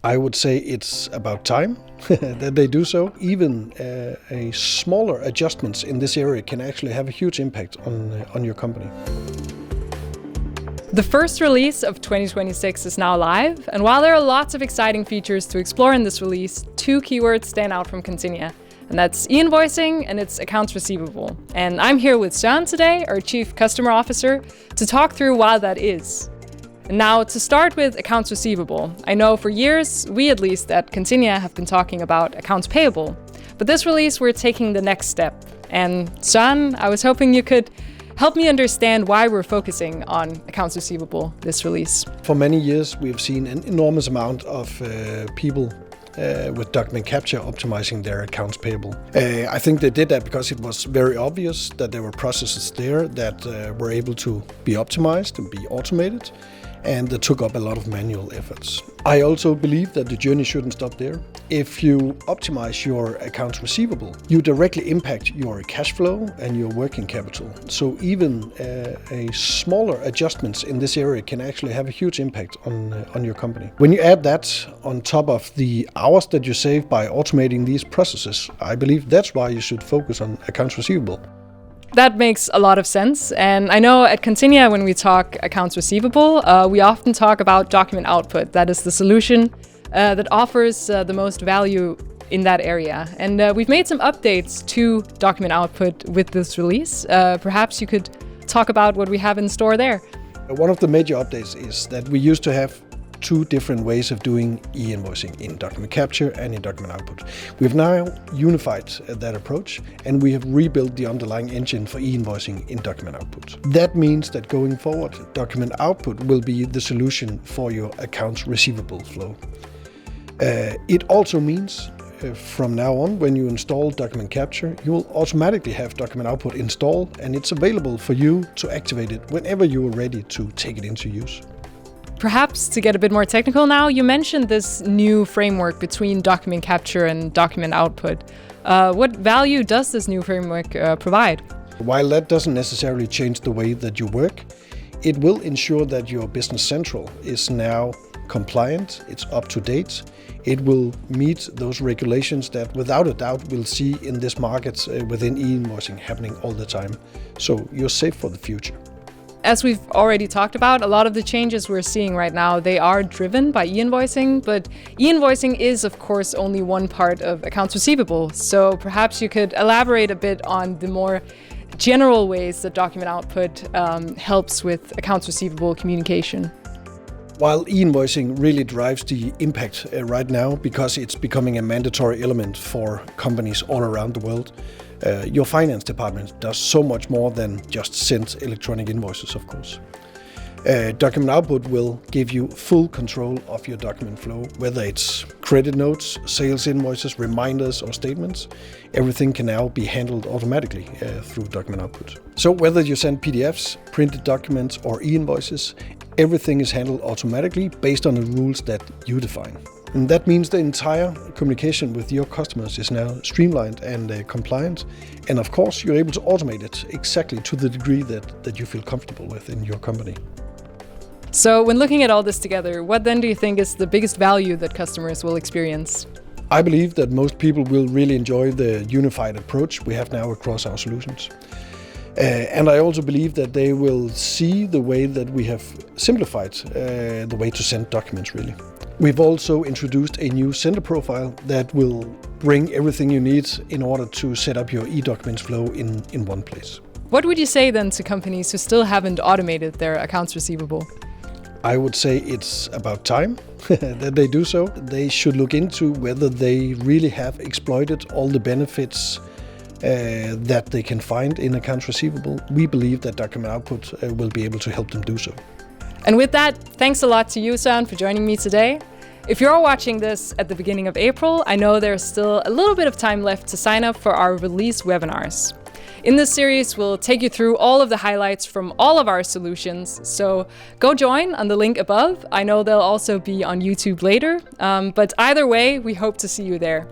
I would say it's about time that they do so. Even a smaller adjustments in this area can actually have a huge impact on your company. The first release of 2026 is now live, and while there are lots of exciting features to explore in this release, two keywords stand out from Continia, and that's E-Invoicing and it's accounts receivable. And I'm here with Søren today, our Chief Customer Officer, to talk through why that is. And now, to start with accounts receivable, I know for years, we at least at Continia have been talking about accounts payable, but this release we're taking the next step. And Søren, I was hoping you could help me understand why we're focusing on accounts receivable this release. For many years, we've seen an enormous amount of people with document capture optimizing their accounts payable. I think they did that because it was very obvious that there were processes there that were able to be optimized and be automated, and that took up a lot of manual efforts. I also believe that the journey shouldn't stop there. If you optimize your accounts receivable, you directly impact your cash flow and your working capital. So even a smaller adjustments in this area can actually have a huge impact on your company. When you add that on top of the hours that you save by automating these processes, I believe that's why you should focus on accounts receivable. That makes a lot of sense, and I know at Continia when we talk accounts receivable, we often talk about document output. That is the solution that offers the most value in that area. And we've made some updates to document output with this release. Perhaps you could talk about what we have in store there. One of the major updates is that we used to have two different ways of doing e-invoicing in document capture and in document output. We've now unified that approach, and we have rebuilt the underlying engine for e-invoicing in document output. That means that going forward, document output will be the solution for your accounts receivable flow. It also means from now on, when you install document capture, you will automatically have document output installed, and it's available for you to activate it whenever you are ready to take it into use. Perhaps to get a bit more technical now, you mentioned this new framework between document capture and document output. What value does this new framework provide? While that doesn't necessarily change the way that you work, it will ensure that your Business Central is now compliant, it's up to date. It will meet those regulations that without a doubt we'll see in this market within e-invoicing happening all the time. So you're safe for the future. As we've already talked about, a lot of the changes we're seeing right now, they are driven by e-invoicing, but e-invoicing is of course only one part of accounts receivable. So perhaps you could elaborate a bit on the more general ways that document output helps with accounts receivable communication. While e-invoicing really drives the impact right now because it's becoming a mandatory element for companies all around the world, your finance department does so much more than just send electronic invoices, of course. Document output will give you full control of your document flow, whether it's credit notes, sales invoices, reminders, or statements. Everything can now be handled automatically through document output. So whether you send PDFs, printed documents, or e-invoices, everything is handled automatically based on the rules that you define. And that means the entire communication with your customers is now streamlined and compliant. And of course, you're able to automate it exactly to the degree that you feel comfortable with in your company. So when looking at all this together, what then do you think is the biggest value that customers will experience? I believe that most people will really enjoy the unified approach we have now across our solutions. And I also believe that they will see the way that we have simplified the way to send documents, really. We've also introduced a new sender profile that will bring everything you need in order to set up your eDocuments flow in one place. What would you say then to companies who still haven't automated their accounts receivable? I would say it's about time that they do so. They should look into whether they really have exploited all the benefits that they can find in accounts receivable. We believe that document output will be able to help them do so. And with that, thanks a lot to you, Søren, for joining me today. If you're watching this at the beginning of April, I know there's still a little bit of time left to sign up for our release webinars. In this series, we'll take you through all of the highlights from all of our solutions, so go join on the link above. I know they'll also be on YouTube later, but either way, we hope to see you there.